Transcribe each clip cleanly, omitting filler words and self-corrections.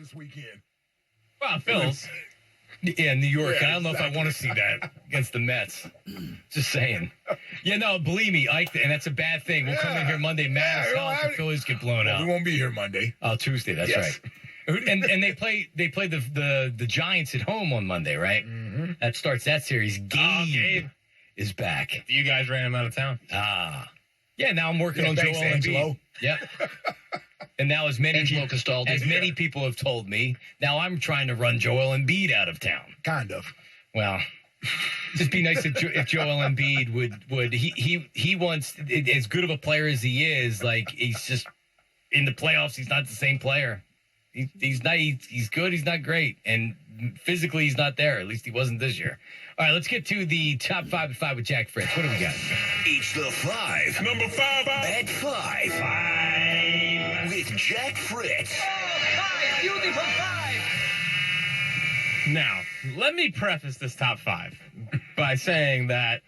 this weekend. Well, Phil's. Yeah, New York. Yeah, I don't know if I want to see that against the Mets. Just saying. Yeah, no, believe me, Ike, and that's a bad thing. We'll come in here Monday mad as hell if the Phillies get blown out. We won't be here Monday. Oh, Tuesday. That's right. And they play the Giants at home on Monday, right? Mm-hmm. That starts that series. Gabe is back. You guys ran him out of town. Yeah. Now I'm working on Joel Embiid. Yep. And now as many people have told me, now I'm trying to run Joel Embiid out of town. Kind of. Well, just be nice if Joel Embiid would he wants, as good of a player as he is, like he's just in the playoffs. He's not the same player. He's not. He's good. He's not great, and physically he's not there. At least he wasn't this year. All right, let's get to the top 5 at 5 with Jack Fritz. What do we got? It's the 5. Number 5 At 5. 5 With Jack Fritz. 5. Beautiful 5. Now, let me preface this top 5 by saying that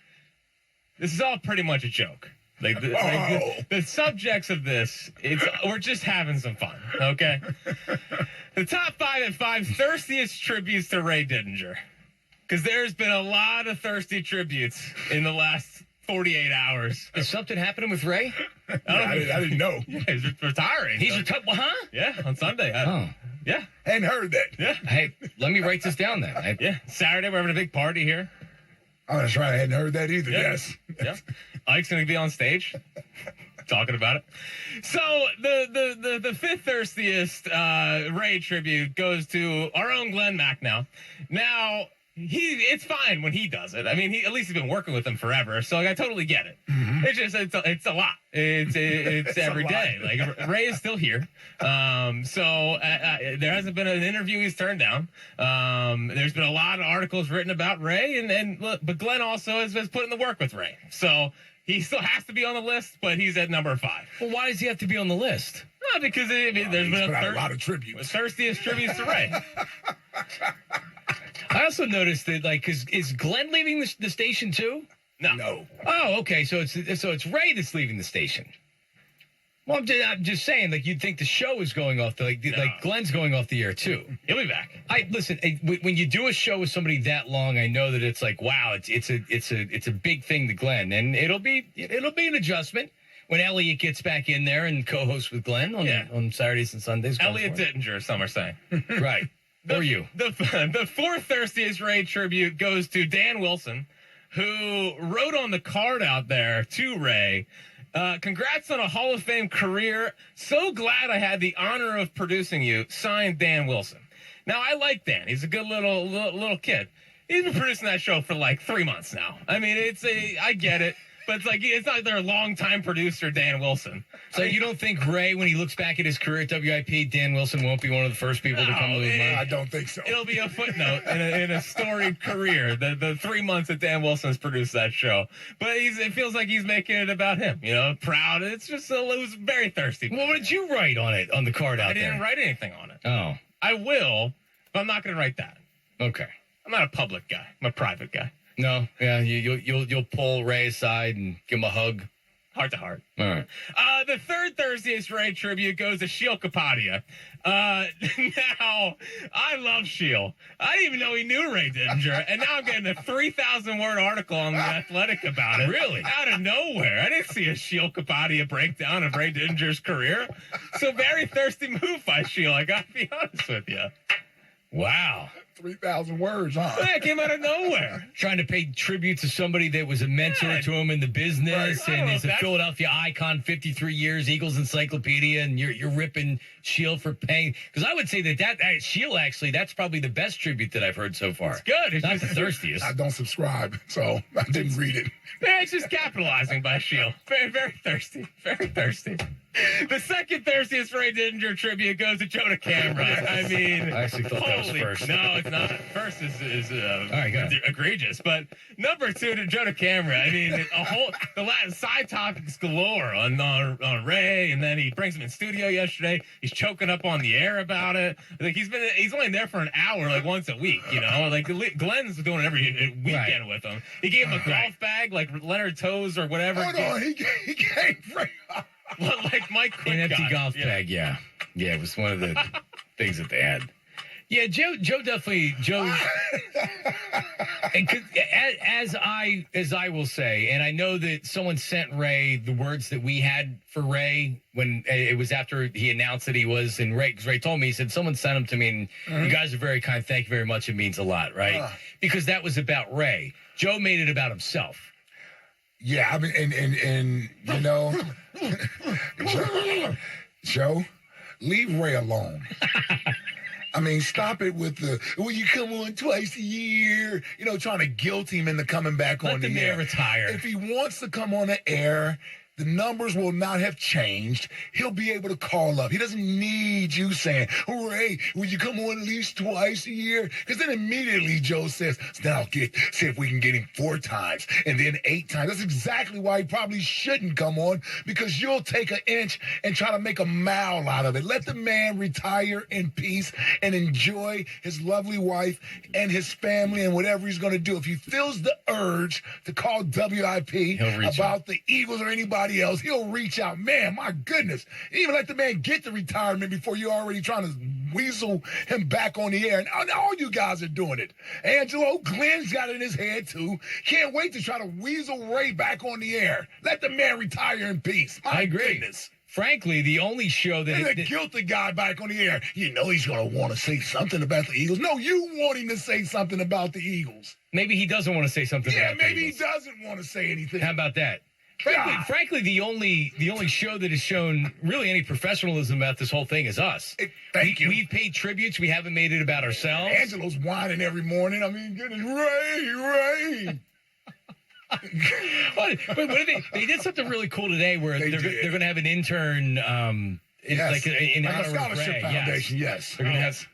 this is all pretty much a joke. Like the subjects of this, we're just having some fun, okay? The top 5 at 5 thirstiest tributes to Ray Didinger. Because there's been a lot of thirsty tributes in the last 48 hours. Is something happening with Ray? I didn't know. Yeah, he's retiring. He's retired, huh? Yeah, on Sunday. Yeah. Hadn't heard that. Yeah. Hey, let me write this down then. Yeah. Saturday, we're having a big party here. Oh, that's right. I hadn't heard that either. Yeah. Yes. Yeah. Ike's going to be on stage talking about it. So the fifth thirstiest Ray tribute goes to our own Glenn Mack now. Now, it's fine when he does it. I mean, at least he's been working with them forever, so I totally get it. Mm-hmm. It's a lot. It's every day. Like Ray is still here, so there hasn't been an interview he's turned down. There's been a lot of articles written about Ray, but Glenn also has put in the work with Ray, so he still has to be on the list, but he's at number 5. Well, why does he have to be on the list? Not because there's been a lot of tributes. Thirstiest tributes to Ray. I also noticed that, like, is Glenn leaving the station too? No. Oh, okay. So it's Ray that's leaving the station. Well, I'm just saying, like, you'd think the show is going off like Glenn's going off the air too. He'll be back. Listen. When you do a show with somebody that long, I know that it's like, wow, it's a big thing to Glenn, and it'll be an adjustment when Elliot gets back in there and co-hosts with Glenn on Saturdays and Sundays. Elliot Dittinger, some are saying. Right. Or you. The fourth thirstiest Ray tribute goes to Dan Wilson, who wrote on the card out there to Ray, congrats on a Hall of Fame career. So glad I had the honor of producing you. Signed, Dan Wilson. Now, I like Dan. He's a good little kid. He's been producing that show for like 3 months now. I mean, I get it. But it's not their longtime producer, Dan Wilson. So you don't think Ray, when he looks back at his career at WIP, Dan Wilson won't be one of the first people to come to his mind? I don't think so. It'll be a footnote in a storied career, the 3 months that Dan Wilson's produced that show. But it feels like he's making it about him, proud. It was very thirsty. Well, what did you write on it, on the card out there? I didn't write anything on it. Oh. I will, but I'm not going to write that. Okay. I'm not a public guy. I'm a private guy. No, yeah, you'll pull Ray aside and give him a hug, heart to heart. All right. The third thirstiest Ray tribute goes to Sheil Kapadia. Now, I love Sheil. I didn't even know he knew Ray Didinger, and now I'm getting a 3,000-word article on The Athletic about it. Really? Out of nowhere. I didn't see a Sheil Kapadia breakdown of Ray Didinger's career. So very thirsty move by Sheil, I got to be honest with you. Wow. 3,000 words, huh? That came out of nowhere. Trying to pay tribute to somebody that was a mentor to him in the business and is a Philadelphia icon, 53 years, Eagles Encyclopedia, and you're ripping Sheil for paying. Because I would say that Sheil, actually, that's probably the best tribute that I've heard so far. It's good. It's not the thirstiest. I don't subscribe, so I didn't read it. It's just capitalizing by Sheil. Very, very thirsty. Very thirsty. The second thirstiest Ray Didinger tribute goes to Jonah Camera. I mean, I actually thought that was first. No, it's not. First is all right, egregious, but number 2 to Jonah Camera. I mean, the last side topics galore on Ray, and then he brings him in studio yesterday. He's choking up on the air about it. Like he's only there for an hour, like once a week. Like Glenn's doing it every weekend with him. He gave him a golf bag, like Leonard Toes or whatever. Hold on, he gave Ray. Like Mike Quick an empty got. golf bag, yeah. Yeah, it was one of the things that they had. Yeah, Joe definitely and as I will say, and I know that someone sent Ray the words that we had for Ray when it was after he announced that he was, and because Ray told me, he said someone sent them to me, and you guys are very kind. Thank you very much. It means a lot, right? Because that was about Ray. Joe made it about himself. Yeah, I mean, and you know, Joe, leave Ray alone. I mean, stop it with well, you come on twice a year, trying to guilt him into coming back on the air. Let the man retire. If he wants to come on the air, the numbers will not have changed. He'll be able to call up. He doesn't need you saying, Ray, will you come on at least twice a year? Because then immediately Joe says, now see if we can get him 4 times and then 8 times. That's exactly why he probably shouldn't come on, because you'll take an inch and try to make a mile out of it. Let the man retire in peace and enjoy his lovely wife and his family and whatever he's going to do. If he feels the urge to call WIP about the Eagles or anybody else, he'll reach out. Man, my goodness. Even let the man get the retirement before you're already trying to weasel him back on the air. And all you guys are doing it. Angelo, Glenn's got it in his head too. Can't wait to try to weasel Ray back on the air. Let the man retire in peace. My I agree. Goodness. Frankly, the only show that... guilt the guy back on the air. You know he's going to want to say something about the Eagles. No, you want him to say something about the Eagles. Maybe he doesn't want to say something about the Eagles. Yeah, maybe he doesn't want to say anything. How about that? Frankly, the only show that has shown really any professionalism about this whole thing is us. Thank you. We've paid tributes. We haven't made it about ourselves. Angelo's whining every morning. I mean, goodness, Ray. But what did they did something really cool today where they're going to have an intern yes. in like honor a of scholarship Ray. foundation. Yes. They're going to have...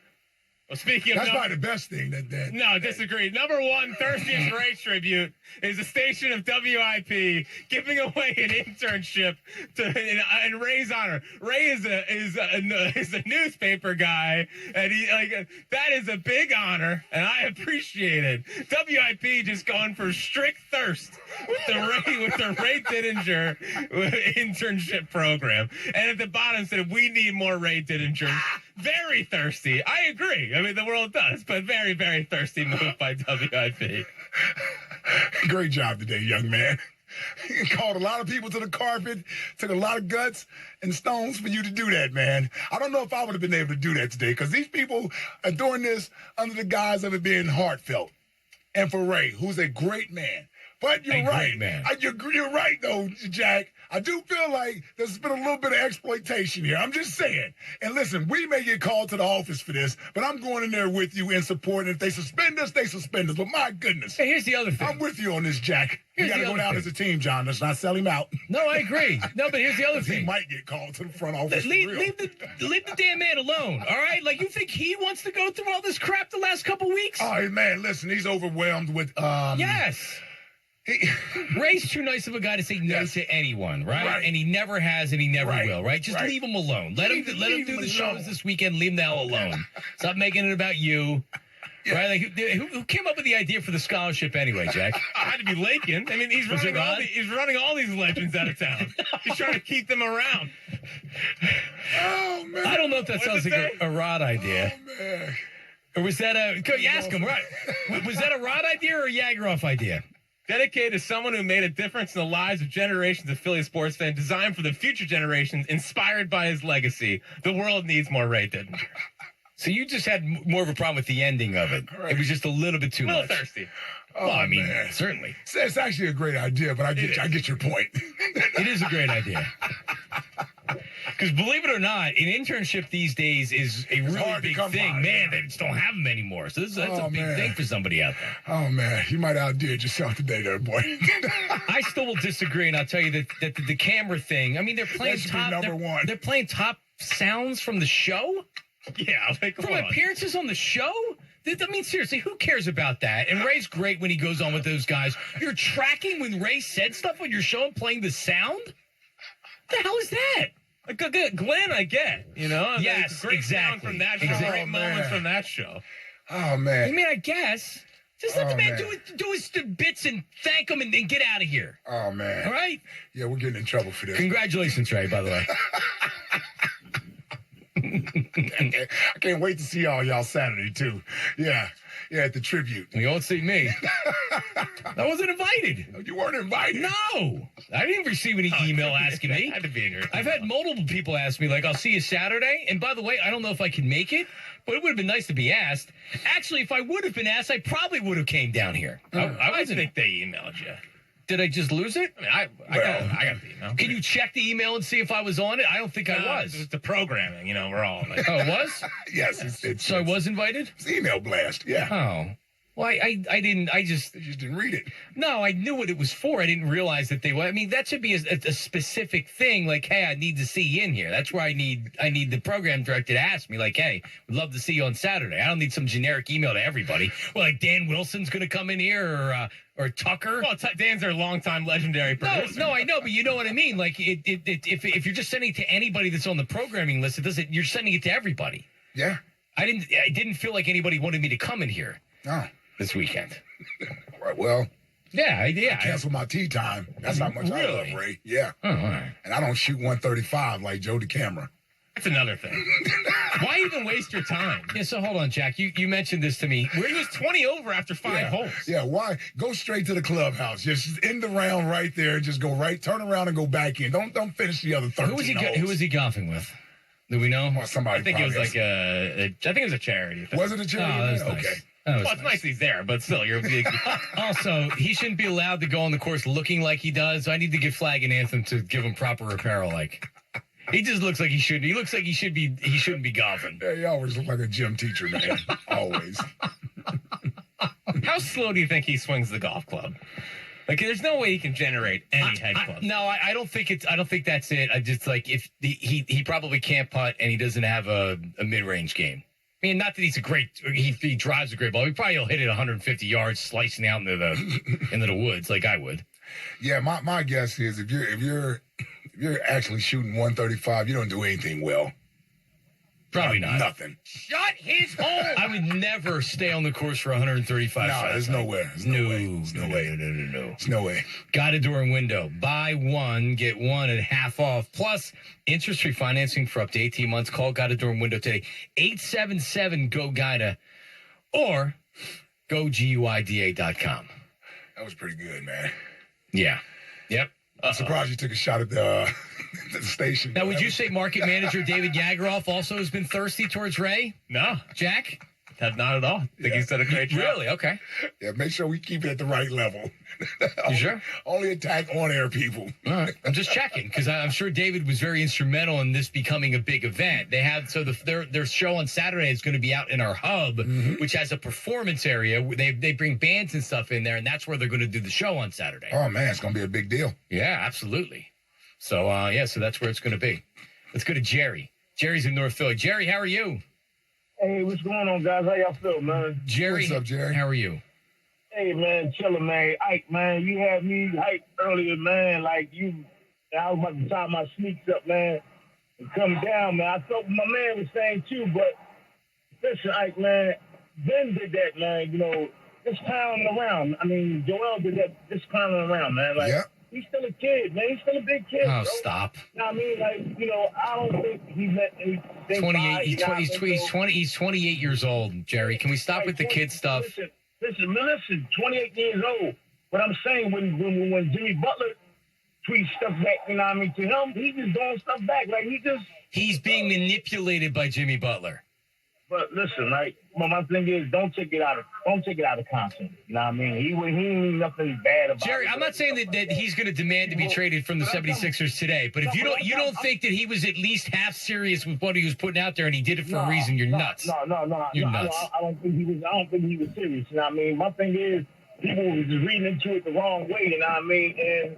Well, speaking of... That's probably the best thing that... No, disagree. Number one, Thirstiest Ray tribute is a station of WIP giving away an internship in Ray's honor. Ray is a newspaper guy, and that is a big honor, and I appreciate it. WIP just going for strict thirst with the Ray Didinger internship program, and at the bottom said, "We need more Ray Didingers." Very thirsty. I agree. I mean, the world does, but very, very thirsty move by WIP. Great job today, young man. You called a lot of people to the carpet, took a lot of guts and stones for you to do that, man. I don't know if I would have been able to do that today, because these people are doing this under the guise of it being heartfelt. And for Ray, who's a great man. But you're right. Man. You're right, though, Jack. I do feel like there's been a little bit of exploitation here. I'm just saying. And listen, we may get called to the office for this, but I'm going in there with you in support. And if they suspend us, they suspend us. But my goodness. Hey, here's the other thing. I'm with you on this, Jack. You got to go down as a team, John. Let's not sell him out. No, I agree. No, but here's the other thing. He might get called to the front office. Leave the damn man alone, all right? Like, you think he wants to go through all this crap the last couple weeks? Oh, man, listen, he's overwhelmed with... Yes. Ray's too nice of a guy to say no to anyone, right? And he never has, and he never will, right? Just leave him alone. Let him do the shows this weekend. Leave him the hell alone. Stop making it about you. Yeah. Right? Like, who came up with the idea for the scholarship anyway, Jack? I had to be Lakin. I mean, he's running all these legends out of town. He's trying to keep them around. Oh, man. I don't know if that sounds like a Rod idea. Oh, man. Or was that ask him, right? Was that a Rod idea or a Jageroff idea? Dedicated to someone who made a difference in the lives of generations of Philly sports fans, designed for the future generations, inspired by his legacy. The world needs more Ray Didinger. So you just had more of a problem with the ending of it. Right. It was just a little bit too much. A little thirsty. Well, I mean, certainly. It's actually a great idea, but I get your point. It is a great idea. Because believe it or not, an internship these days is a really big thing. Man, they just don't have them anymore. So that's a big thing for somebody out there. Oh, man. You might outdid yourself today there, boy. I still will disagree, and I'll tell you that the camera thing, I mean, they're playing they're playing top sounds from the show? Yeah. Like, from appearances on the show? I mean, seriously, who cares about that? And Ray's great when he goes on with those guys. You're tracking when Ray said stuff on your show and playing the sound? What the hell is that? Glenn, I get, Yes, great exactly. Sound from that show, great moments from that show. Oh, man. I mean, I guess. Just let the man do his bits and thank him and get out of here. Oh, man. All right? Yeah, we're getting in trouble for this. Congratulations, Ray, by the way. I can't wait to see all y'all Saturday, too. Yeah, at the tribute. You won't see me. I wasn't invited. You weren't invited. No. I didn't receive any email asking me. I had to be in here. I've had multiple people ask me, like, I'll see you Saturday. And by the way, I don't know if I can make it, but it would have been nice to be asked. Actually, if I would have been asked, I probably would have came down here. I think they emailed you. Did I just lose it? I mean, I got the email. Can you check the email and see if I was on it? I don't think I was. It's the programming, we're all like, Oh, it was? Yes, So I was invited? it's email blast. Yeah. Oh. Well, I didn't, You just didn't read it. no, I knew what it was for. I didn't realize that I mean, that should be a specific thing. Like, hey, I need to see you in here. That's where I need the program director to ask me, like, hey, we'd love to see you on Saturday. I don't need some generic email to everybody. Well, like Dan Wilson's going to come in here or Tucker. well, Dan's our longtime legendary producer. No, I know, but you know what I mean. Like, if you're just sending it to anybody that's on the programming list, you're sending it to everybody. Yeah. I didn't feel like anybody wanted me to come in here No. this weekend. Right. Well, Yeah. cancel my tea time. That's how much I Really? love Ray. Yeah. Oh, all right. And I don't shoot 135 like Joe DeCamera. That's another thing. Why even waste your time? Yeah, so hold on, Jack. You mentioned this to me. He was 20 over after 5 holes. Yeah, why? Go straight to the clubhouse. Just end the round right there. Just go right, turn around and go back in. Don't finish the other 13 Who was he golfing with? Do we know? Well, somebody I think it was probably like I think it was a charity thing. Was it a charity? Oh, that was event? nice. Okay. That was Well, it's nice he's there, but still, you're big. Also, he shouldn't be allowed to go on the course looking like he does. I need to get Flag and Anthem to give him proper apparel. Like, he just looks like he shouldn't. He looks like he shouldn't be golfing. Yeah, you always look like a gym teacher, man. Always. How slow do you think he swings the golf club? Like, there's no way he can generate any head club. No, I don't think I don't think that's it. I just like if he probably can't putt and he doesn't have a mid-range game. I mean, not that he's a great. He drives a great ball. He probably will hit it 150 yards, slicing out into the woods like I would. Yeah, my guess is if you're actually shooting 135, you don't do anything well. Probably not. Nothing. Shut his hole! I would never stay on the course for 135 No, shots. there's nowhere. There's no way. There's no way. No. There's no way. Guided door and window. Buy one, get one at half off. Plus, interest-free financing for up to 18 months. Call Guided door and window today. 877-GO-GUIDA or go GUIDA.com. That was pretty good, man. Yeah. Yep. I'm surprised you took a shot at the station. Now, would you say market manager David Yageroff also has been thirsty towards Ray? No, Jack? not at all. I think he's done a great job. Really? Okay. Yeah, make sure we keep it at the right level. You sure? Only attack on-air people. All right. I'm just checking because I'm sure David was very instrumental in this becoming a big event. They had their show on Saturday is going to be out in our hub, which has a performance area. They bring bands and stuff in there, and that's where they're going to do the show on Saturday. Oh, man, it's going to be a big deal. Yeah, absolutely. So so that's where it's going to be. Let's go to Jerry. Jerry's in North Philly. Jerry, how are you? Hey, what's going on, guys? How y'all feel, man? Jerry, What's up, Jerry? How are you? Hey, man, chilling, man. Ike, man, you had me hyped earlier, man. Like, I was about to tie my sneaks up, man, and come down, man. I thought my man was saying, too, but listen, Ike, man, Ben did that, man, this clowning around. I mean, Joel did that, this clowning around, man. Like, Yeah. he's still a kid, man. He's still a big kid, Oh, bro. stop. You know what I mean? Like, I don't think he let anything 28. by, He's 28 years old, Jerry. Can we stop with the kid stuff? Listen, 28 years old. But I'm saying when Jimmy Butler tweets stuff back, you know what I mean, to him, he just doing stuff back. Like, He's being manipulated by Jimmy Butler. But listen, like, my thing is, don't take it out of context. You know what I mean? He mean nothing bad about Jerry, it. I'm not saying that he's going to demand to be traded from the 76ers today, but if you don't think that he was at least half serious with what he was putting out there and he did it for a reason, you're nuts. No. You're nuts. I don't think he was serious. You know what I mean? My thing is, people were just reading into it the wrong way. You know what I mean? And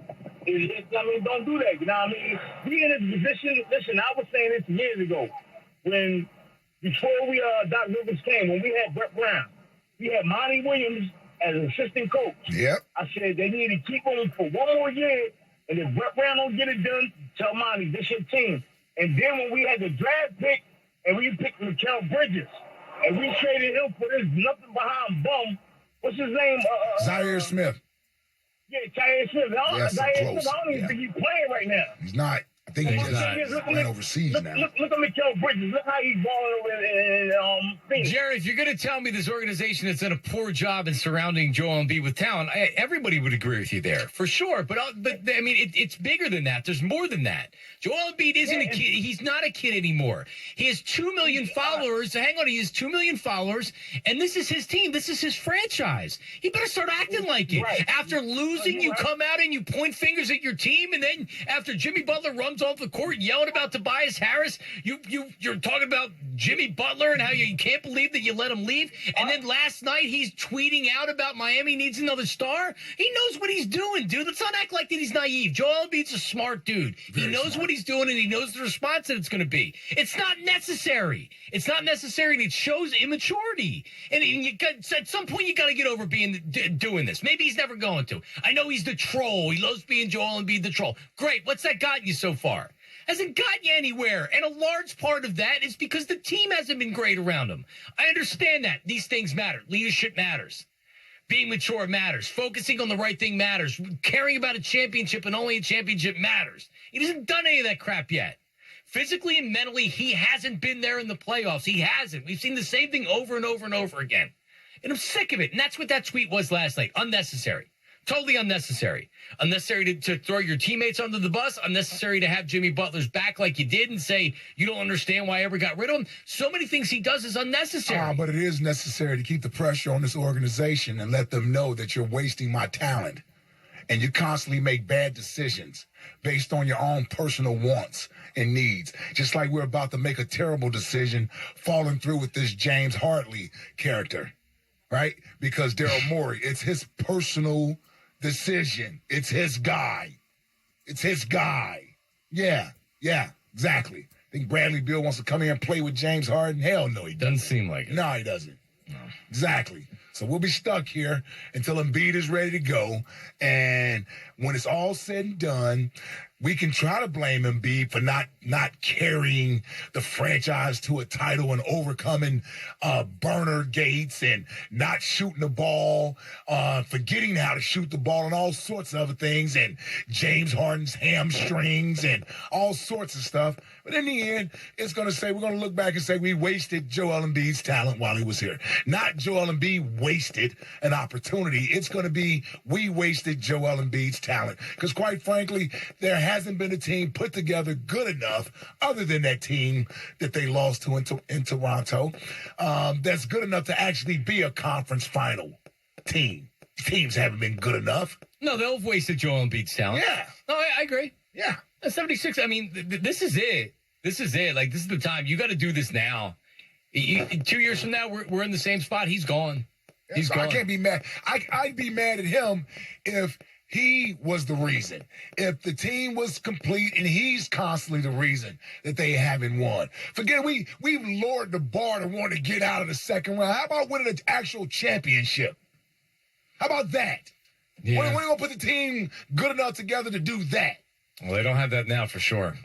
don't do that. You know what I mean? Be in a position. Listen, I was saying this years ago before Doc Rivers came, when we had Brett Brown, we had Monty Williams as an assistant coach. Yep. I said they need to keep him for one more year, and if Brett Brown don't get it done, tell Monty, this your team. And then when we had the draft pick, and we picked Mikal Bridges, and we traded him for this nothing behind bum, what's his name? Zaire Smith. Yeah, Zaire Smith. Yes, Zaire close. Smith, I don't even Yeah. think he's playing right now. He's not. I think he He's just not. went overseas look, now. look at Mikal Bridges. Look how he's balling over in Phoenix. Jerry, if you're going to tell me this organization has done a poor job in surrounding Joel Embiid with talent, everybody would agree with you there, for sure. But I mean, it's bigger than that. There's more than that. Joel Embiid isn't a kid. He's not a kid anymore. He has 2 million followers. Hang on, he has 2 million followers, and this is his team. This is his franchise. He better start acting like it. Right. After losing, you come out and you point fingers at your team, and then after Jimmy Butler runs off the court yelling about Tobias Harris, you're talking about Jimmy Butler and how you can't believe that you let him leave. And then last night he's tweeting out about Miami needs another star. He knows what he's doing, dude. Let's not act like that he's naive. Joel Embiid's a smart dude. He knows what he's doing, and he knows the response that it's going to be. It's not necessary. It's not necessary, and it shows immaturity. And you got, at some point, you got to get over doing this. Maybe he's never going to. I know he's the troll. He loves being Joel Embiid, the troll. Great. What's that gotten you so far? Hasn't gotten you anywhere. And a large part of that is because the team hasn't been great around him. I understand that. These things matter. Leadership matters. Being mature matters. Focusing on the right thing matters. Caring about a championship and only a championship matters. He hasn't done any of that crap yet. Physically and mentally, he hasn't been there in the playoffs. He hasn't. We've seen the same thing over and over and over again. And I'm sick of it. And that's what that tweet was last night. Unnecessary. Totally unnecessary. Unnecessary to throw your teammates under the bus. Unnecessary to have Jimmy Butler's back like you did and say you don't understand why I ever got rid of him. So many things he does is unnecessary. But it is necessary to keep the pressure on this organization and let them know that you're wasting my talent. And you constantly make bad decisions based on your own personal wants and needs. Just like we're about to make a terrible decision falling through with this James Hartley character, right? Because Daryl Morey, it's his personal decision. It's his guy. It's his guy. Yeah, exactly. Think Bradley Beal wants to come here and play with James Harden? Hell no, he doesn't. Doesn't seem like it. No, he doesn't. No. Exactly. So we'll be stuck here until Embiid is ready to go. And when it's all said and done, we can try to blame Embiid for not carrying the franchise to a title and overcoming burner gates and not shooting the ball, forgetting how to shoot the ball and all sorts of other things, and James Harden's hamstrings and all sorts of stuff. But in the end, it's going to say, we're going to look back and say we wasted Joel Embiid's talent while he was here. Not Joel Embiid wasted an opportunity. It's going to be we wasted Joel Embiid's talent. Because quite frankly, there hasn't been a team put together good enough other than that team that they lost to in Toronto that's good enough to actually be a conference final team. Teams haven't been good enough. No, they'll have wasted Joel Embiid's talent. Yeah. No, I agree. Yeah. 76, I mean, this is it. This is it. Like, this is the time. You got to do this now. 2 years from now, we're in the same spot. He's gone. He's gone. I can't be mad. I'd be mad at him if he was the reason. If the team was complete and he's constantly the reason that they haven't won. Forget we've lowered the bar to want to get out of the second round. How about winning an actual championship? How about that? Yeah. When are we going to put the team good enough together to do that? Well, they don't have that now for sure.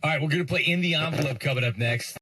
All right, we're going to play In the Envelope coming up next.